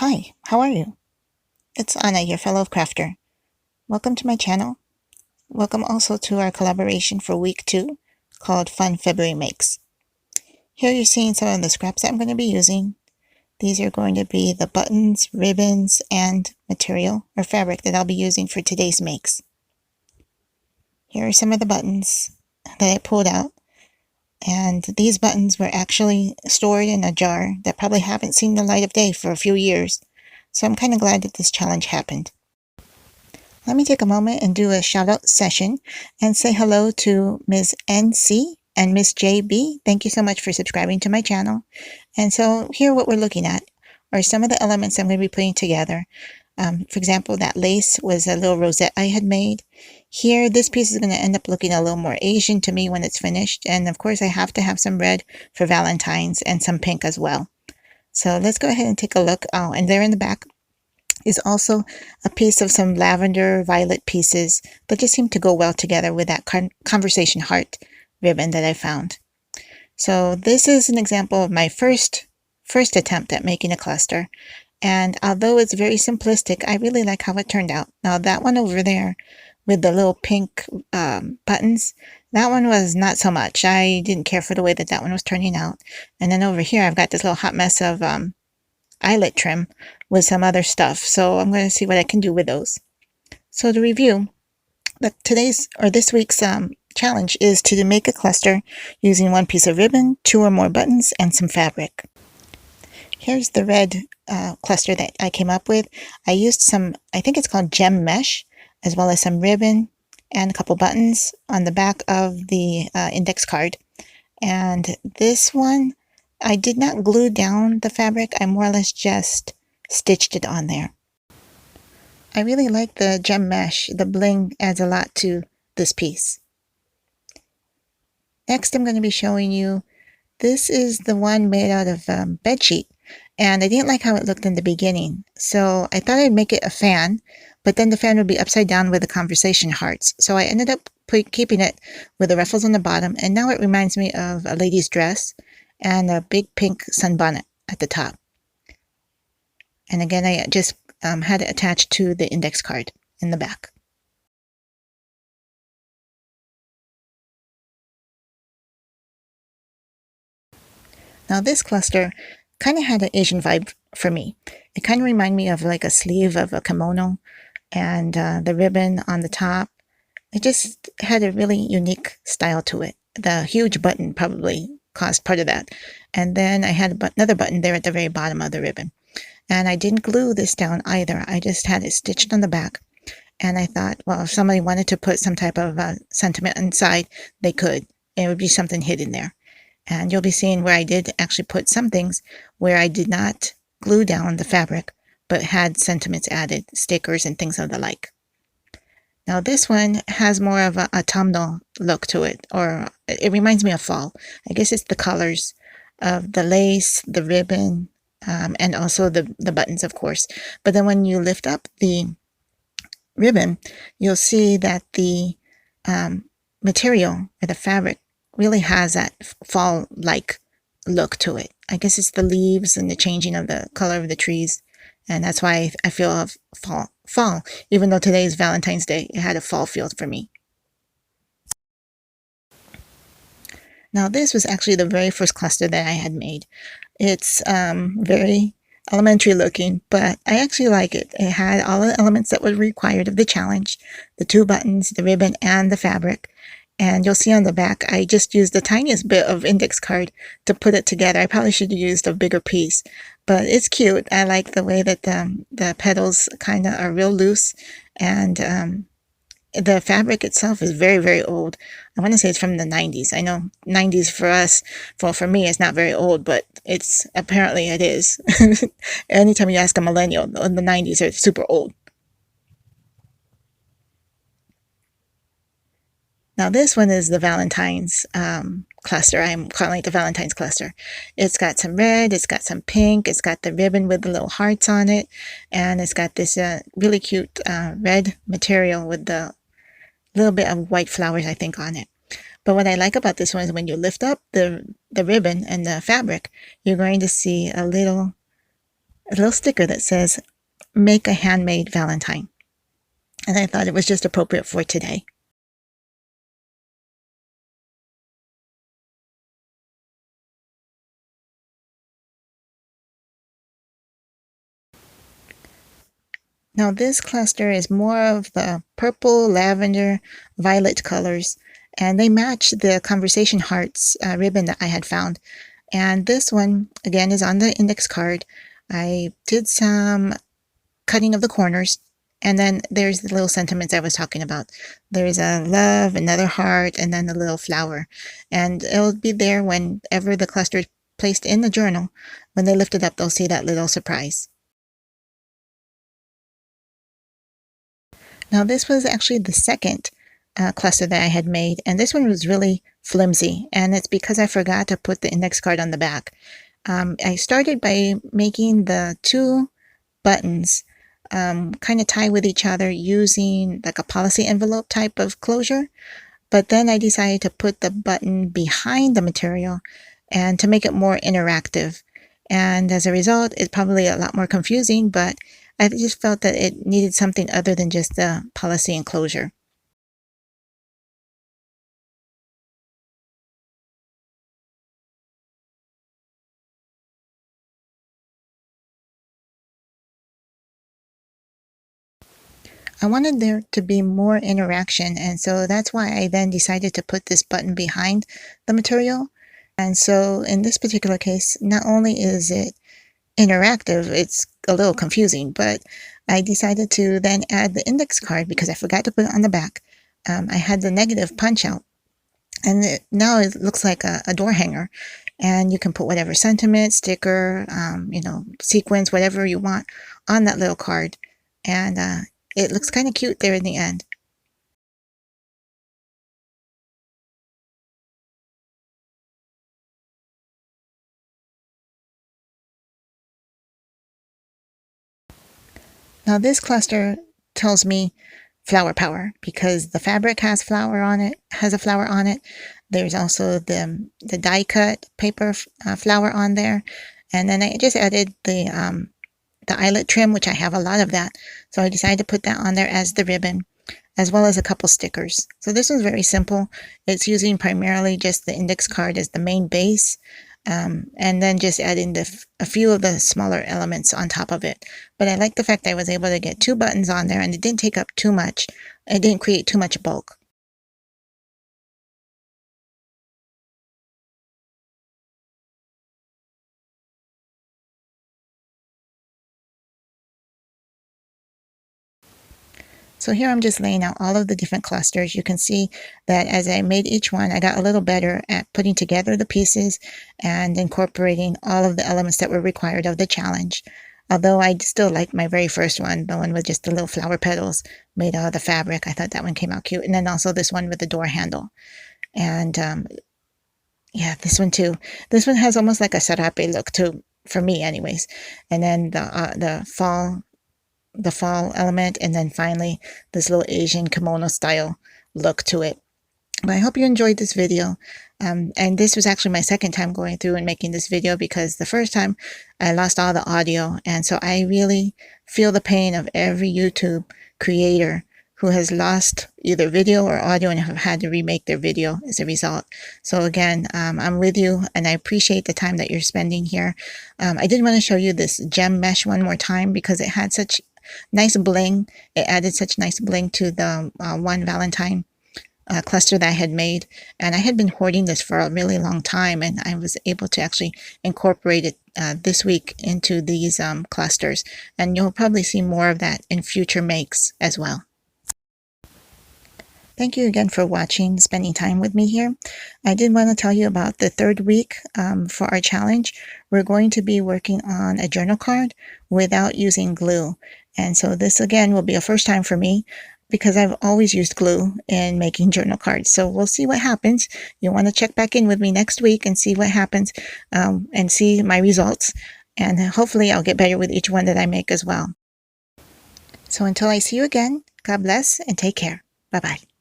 Hi, how are you? It's Anna, your fellow crafter. Welcome to my channel. Welcome also to our collaboration for week 2 called Fun February Makes. Here you're seeing some of the scraps that I'm going to be using. These are going to be the buttons, ribbons, and material or fabric that I'll be using for today's makes. Here are some of the buttons that I pulled out. And these buttons were actually stored in a jar that probably haven't seen the light of day for a few years. So I'm kind of glad that this challenge happened. Let me take a moment and do a shout out session and say hello to Ms. NC and Ms. JB. Thank you so much for subscribing to my channel. And so here what we're looking at are some of the elements I'm going to be putting together. For example, that lace was a little rosette I had made. Here, this piece is going to end up looking a little more Asian to me when it's finished. And of course, I have to have some red for Valentine's and some pink as well. So let's go ahead and take a look. Oh, and there in the back is also a piece of some lavender violet pieces that just seem to go well together with that conversation heart ribbon that I found. So this is an example of my first attempt at making a cluster. And although it's very simplistic, I really like how it turned out. Now that one over there with the little pink buttons, that one was not so much. I didn't care for the way that one was turning out. And then over here, I've got this little hot mess of eyelet trim with some other stuff. So I'm going to see what I can do with those. So to review, this week's challenge is to make a cluster using one piece of ribbon, 2 or more buttons, and some fabric. Here's the red cluster that I came up with. I used some, I think it's called gem mesh, as well as some ribbon and a couple buttons on the back of the index card. And this one, I did not glue down the fabric. I more or less just stitched it on there. I really like the gem mesh. The bling adds a lot to this piece. Next, I'm going to be showing you, this is the one made out of bedsheet. And I didn't like how it looked in the beginning. So I thought I'd make it a fan, but then the fan would be upside down with the conversation hearts. So I ended up keeping it with the ruffles on the bottom. And now it reminds me of a lady's dress and a big pink sunbonnet at the top. And again, I just had it attached to the index card in the back. Now this cluster kind of had an Asian vibe for me. It kind of reminded me of like a sleeve of a kimono and the ribbon on the top. It just had a really unique style to it. The huge button probably caused part of that. And then I had another button there at the very bottom of the ribbon. And I didn't glue this down either. I just had it stitched on the back. And I thought, well, if somebody wanted to put some type of sentiment inside, they could. It would be something hidden there. And you'll be seeing where I did actually put some things where I did not glue down the fabric, but had sentiments added, stickers and things of the like. Now this one has more of a autumnal look to it, or it reminds me of fall. I guess it's the colors of the lace, the ribbon, and also the buttons, of course. But then when you lift up the ribbon, you'll see that the material or the fabric really has that fall-like look to it. I guess it's the leaves and the changing of the color of the trees. And that's why I feel of fall. Even though today is Valentine's Day, it had a fall feel for me. Now this was actually the very first cluster that I had made. It's very elementary looking, but I actually like it. It had all the elements that were required of the challenge, the 2 buttons, the ribbon, and the fabric. And you'll see on the back, I just used the tiniest bit of index card to put it together. I probably should have used a bigger piece, but it's cute. I like the way that the petals kind of are real loose, and the fabric itself is very, very old. I want to say it's from the 90s. I know 90s for us, for me, it's not very old, but apparently it is. Anytime you ask a millennial, the 90s are super old. Now this one is the Valentine's cluster. I'm calling it the Valentine's cluster. It's got some red, it's got some pink, it's got the ribbon with the little hearts on it, and it's got this really cute red material with the little bit of white flowers, I think, on it. But what I like about this one is when you lift up the ribbon and the fabric, you're going to see a little a little sticker that says, "Make a handmade Valentine." And I thought it was just appropriate for today. Now this cluster is more of the purple, lavender, violet colors, and they match the Conversation Hearts ribbon that I had found. And this one, again, is on the index card. I did some cutting of the corners, and then there's the little sentiments I was talking about. There's a love, another heart, and then a little flower. And it'll be there whenever the cluster is placed in the journal. When they lift it up, they'll see that little surprise. Now this was actually the second cluster that I had made, and this one was really flimsy, and it's because I forgot to put the index card on the back. I started by making the two buttons kind of tie with each other using like a policy envelope type of closure, but then I decided to put the button behind the material and to make it more interactive. And as a result, it's probably a lot more confusing, but I just felt that it needed something other than just the policy enclosure. I wanted there to be more interaction, and so that's why I then decided to put this button behind the material. And so in this particular case, not only is it interactive, it's a little confusing, but I decided to then add the index card because I forgot to put it on the back. I had the negative punch out, and now it looks like a door hanger, and you can put whatever sentiment, sticker, sequence, whatever you want on that little card, and it looks kind of cute there in the end. Now this cluster tells me flower power because the fabric has a flower on it. There's also the die cut paper flower on there. And then I just added the eyelet trim, which I have a lot of that. So I decided to put that on there as the ribbon, as well as a couple stickers. So this one's very simple. It's using primarily just the index card as the main base, and then just adding a few of the smaller elements on top of it. But I like the fact that I was able to get two buttons on there and it didn't take up too much. It didn't create too much bulk. So here I'm just laying out all of the different clusters. You can see that as I made each one, I got a little better at putting together the pieces and incorporating all of the elements that were required of the challenge. Although I still like my very first one, the one with just the little flower petals made out of the fabric. I thought that one came out cute. And then also this one with the door handle. And yeah, this one too. This one has almost like a serape look too, for me anyways. And then the fall element, and then finally this little Asian kimono style look to it. But I hope you enjoyed this video. And this was actually my second time going through and making this video because the first time I lost all the audio. And so I really feel the pain of every YouTube creator who has lost either video or audio and have had to remake their video as a result. So again, I'm with you and I appreciate the time that you're spending here. I did want to show you this gem mesh one more time because it had such nice bling. It added such nice bling to the one Valentine cluster that I had made, and I had been hoarding this for a really long time, and I was able to actually incorporate it this week into these clusters, and you'll probably see more of that in future makes as well. Thank you again for watching, spending time with me here. I did want to tell you about the third week for our challenge. We're going to be working on a journal card without using glue. And so this again will be a first time for me because I've always used glue in making journal cards. So we'll see what happens. You'll want to check back in with me next week and see what happens and see my results. And hopefully I'll get better with each one that I make as well. So until I see you again, God bless and take care. Bye-bye.